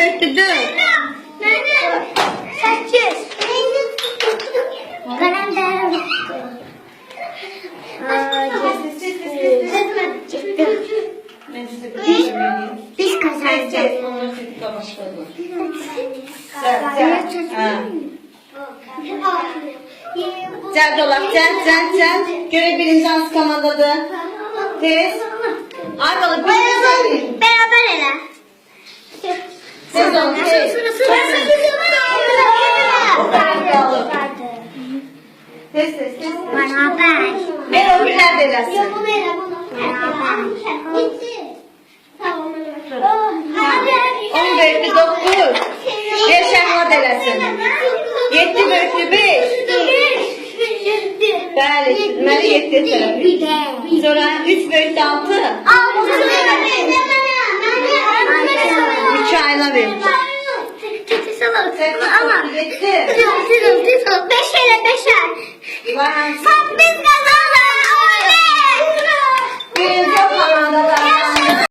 böyüktü 4. Nerede? 8. Kalem de. Biz kazanacağız. Cəld olaq, cəld. Görək birinci hansı komandadır. Tez. Ay bala, birinci. Beraber ele. Tez olun, tez. Tez. Beraber. Ver o birlər də eləsin. On böyüklü 9. Ver Şəhvat eləsin. 7 böyüklü 5. Bəli, deməli 7 tərəfi. Sonra 3 böyüklü 6. 3 ayına ver. 7. Beş ele beşer. Var. Sen biz